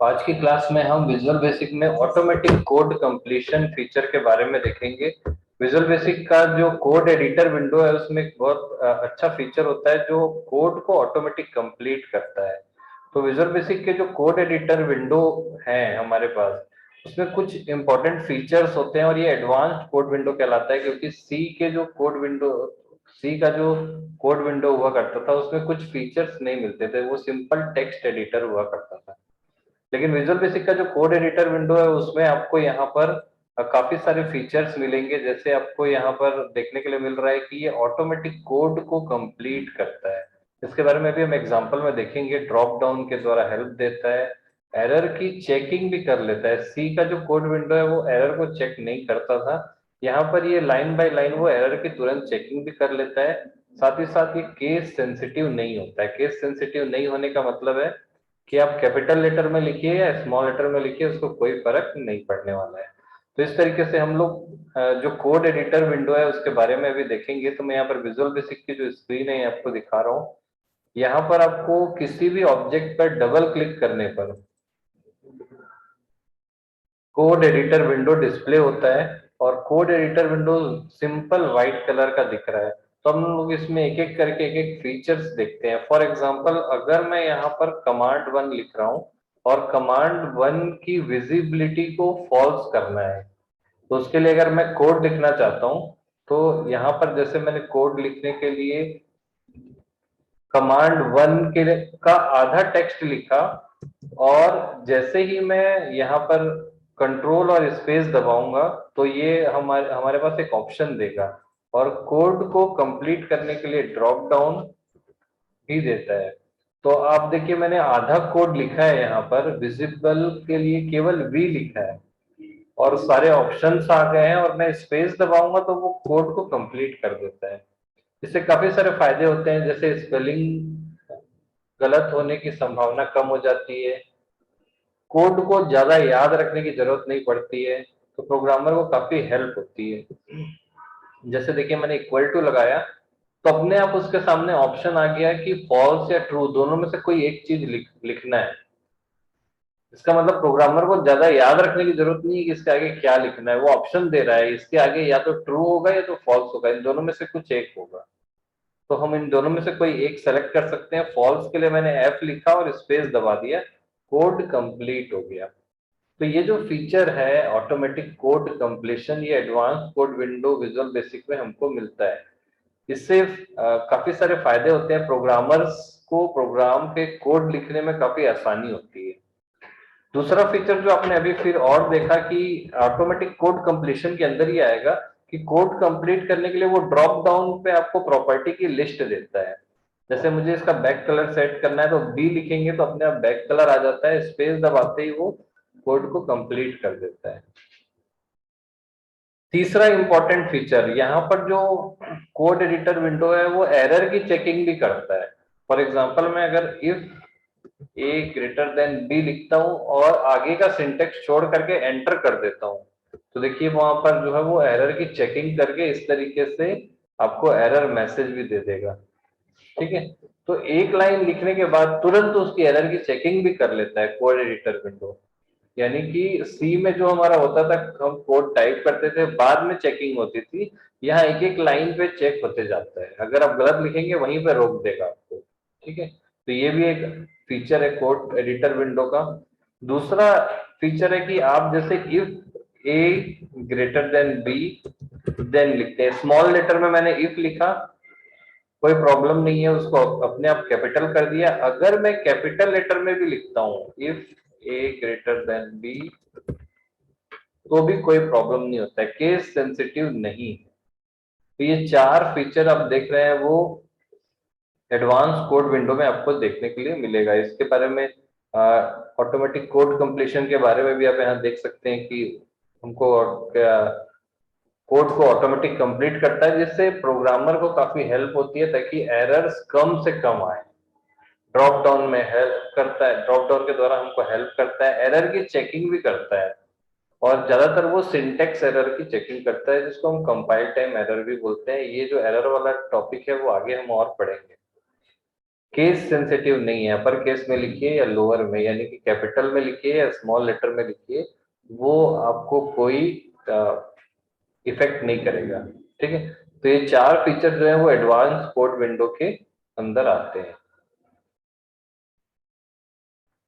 आज की क्लास में हम विजुअल बेसिक में ऑटोमेटिक कोड कंप्लीशन फीचर के बारे में देखेंगे। विजुअल बेसिक का जो कोड एडिटर विंडो है उसमें एक बहुत अच्छा फीचर होता है जो कोड को ऑटोमेटिक कंप्लीट करता है। तो विजुअल बेसिक के जो कोड एडिटर विंडो है हमारे पास, उसमें कुछ इंपॉर्टेंट फीचर्स होते हैं और ये एडवांस्ड कोड विंडो कहलाता है, क्योंकि सी का जो कोड विंडो हुआ करता था उसमें कुछ फीचर्स नहीं मिलते थे, वो सिंपल टेक्स्ट एडिटर हुआ करता था। लेकिन विजुअल बेसिक का जो कोड एडिटर विंडो है उसमें आपको यहाँ पर काफी सारे फीचर्स मिलेंगे। जैसे आपको यहाँ पर देखने के लिए मिल रहा है कि ये ऑटोमेटिक कोड को कंप्लीट करता है। इसके बारे में भी हम एग्जांपल में देखेंगे। ड्रॉप डाउन के द्वारा हेल्प देता है, एरर की चेकिंग भी कर लेता है। सी का जो कोड विंडो है वो एरर को चेक नहीं करता था, यहाँ पर ये लाइन बाय लाइन वो एरर की तुरंत चेकिंग भी कर लेता है। साथ ही साथ ये केस सेंसिटिव नहीं होता है। केस सेंसिटिव नहीं होने का मतलब है कि आप कैपिटल लेटर में लिखिए या स्मॉल लेटर में लिखिए, उसको कोई फर्क नहीं पड़ने वाला है। तो इस तरीके से हम लोग जो कोड एडिटर विंडो है उसके बारे में भी देखेंगे। तो मैं यहाँ पर विजुअल बेसिक की जो स्क्रीन है आपको दिखा रहा हूँ। यहाँ पर आपको किसी भी ऑब्जेक्ट पर डबल क्लिक करने पर कोड एडिटर विंडो डिस्प्ले होता है, और code editor window simple white colour का दिख रहा है। तो हम लोग इसमें एक एक करके एक एक फीचर्स देखते हैं। फॉर एग्जांपल, अगर मैं यहाँ पर कमांड 1 लिख रहा हूँ और कमांड 1 की विजिबिलिटी को फॉल्स करना है, तो उसके लिए अगर मैं कोड लिखना चाहता हूँ तो यहाँ पर जैसे मैंने कोड लिखने के लिए कमांड 1 के का आधा टेक्स्ट लिखा, और जैसे ही मैं यहाँ पर कंट्रोल और स्पेस दबाऊंगा तो ये हमारे हमारे पास एक ऑप्शन देगा, और कोड को कंप्लीट करने के लिए ड्रॉप डाउन ही देता है। तो आप देखिए, मैंने आधा कोड लिखा है, यहाँ पर विजिबल के लिए केवल वी लिखा है और सारे ऑप्शंस आ गए हैं, और मैं स्पेस दबाऊंगा तो वो कोड को कंप्लीट कर देता है। इससे काफी सारे फायदे होते हैं, जैसे स्पेलिंग गलत होने की संभावना कम हो जाती है, कोड को ज्यादा याद रखने की जरूरत नहीं पड़ती है, तो प्रोग्रामर को काफी हेल्प होती है। जैसे देखिए, मैंने इक्वल टू लगाया तो अपने आप उसके सामने ऑप्शन आ गया कि फॉल्स या ट्रू दोनों में से कोई एक चीज लिखना है। इसका मतलब प्रोग्रामर को ज्यादा याद रखने की जरूरत नहीं है कि इसके आगे क्या लिखना है, वो ऑप्शन दे रहा है इसके आगे या तो ट्रू होगा या तो फॉल्स होगा, इन दोनों में से कुछ एक होगा। तो हम इन दोनों में से कोई एक सेलेक्ट कर सकते हैं। फॉल्स के लिए मैंने एफ लिखा और स्पेस दबा दिया, कोड कंप्लीट हो गया। तो ये जो फीचर है ऑटोमेटिक कोड कंप्लीशन, ये advance code window visual basic में हमको मिलता है। इससे काफी सारे फायदे होते हैं। प्रोग्रामर्स को प्रोग्राम के कोड लिखने में काफी आसानी होती है। दूसरा फीचर जो आपने अभी फिर और देखा कि ऑटोमेटिक कोड कंप्लीशन के अंदर ही आएगा कि कोड कंप्लीट करने के लिए वो ड्रॉप डाउन पे आपको प्रॉपर्टी की लिस्ट देता है। जैसे मुझे इसका बैक कलर सेट करना है तो बी लिखेंगे तो अपने आप बैक कलर आ जाता है, स्पेस दबाते ही वो कोड को कंप्लीट कर देता है। तीसरा इंपॉर्टेंट फीचर, यहाँ पर जो कोड एडिटर विंडो है वो एरर की चेकिंग भी करता है। फॉर एग्जांपल, मैं अगर if A greater than B लिखता हूं और आगे का सिंटेक्स छोड़ करके एंटर कर देता हूं, तो देखिए वहां पर जो है वो एरर की चेकिंग करके इस तरीके से आपको एरर मैसेज भी दे देगा। ठीक है, तो एक लाइन लिखने के बाद तुरंत उसकी एरर की चेकिंग भी कर लेता है कोड एडिटर विंडो। यानी कि सी में जो हमारा होता था, हम कोड टाइप करते थे बाद में चेकिंग होती थी, यहाँ एक एक लाइन पे चेक होते जाता है। अगर आप गलत लिखेंगे वहीं पे रोक देगा आपको। ठीक है, तो ये भी एक फीचर है कोड एडिटर विंडो का। दूसरा फीचर है कि आप जैसे if A greater than B then लिखते हैं, स्मॉल लेटर में मैंने इफ लिखा, कोई प्रॉब्लम नहीं है, उसको अपने आप कैपिटल कर दिया। अगर मैं कैपिटल लेटर में भी लिखता हूँ if A greater than B, तो भी कोई प्रॉब्लम नहीं होता है, केस सेंसिटिव नहीं है। तो ये चार फीचर आप देख रहे हैं वो एडवांस कोड विंडो में आपको देखने के लिए मिलेगा। इसके बारे में ऑटोमेटिक कोड कंप्लीशन के बारे में भी आप यहाँ देख सकते हैं कि हमको क्या कोड को ऑटोमेटिक कंप्लीट करता है, जिससे प्रोग्रामर को काफी हेल्प होती है ताकि एरर्स कम से कम आए। ड्रॉप डाउन में हेल्प करता है, ड्रॉप डाउन के द्वारा हमको हेल्प करता है, एरर की चेकिंग भी करता है, और ज्यादातर वो सिंटेक्स एरर की चेकिंग करता है जिसको हम कंपाइल टाइम एरर भी बोलते हैं। ये जो एरर वाला टॉपिक है वो आगे हम और पढ़ेंगे। केस सेंसिटिव नहीं है, अपर केस में लिखिए या लोअर में, यानी कि कैपिटल में लिखिए या स्मॉल लेटर में लिखिए, वो आपको कोई इफेक्ट नहीं करेगा। ठीक है, तो ये चार फीचर जो है वो एडवांस कोड विंडो के अंदर आते हैं।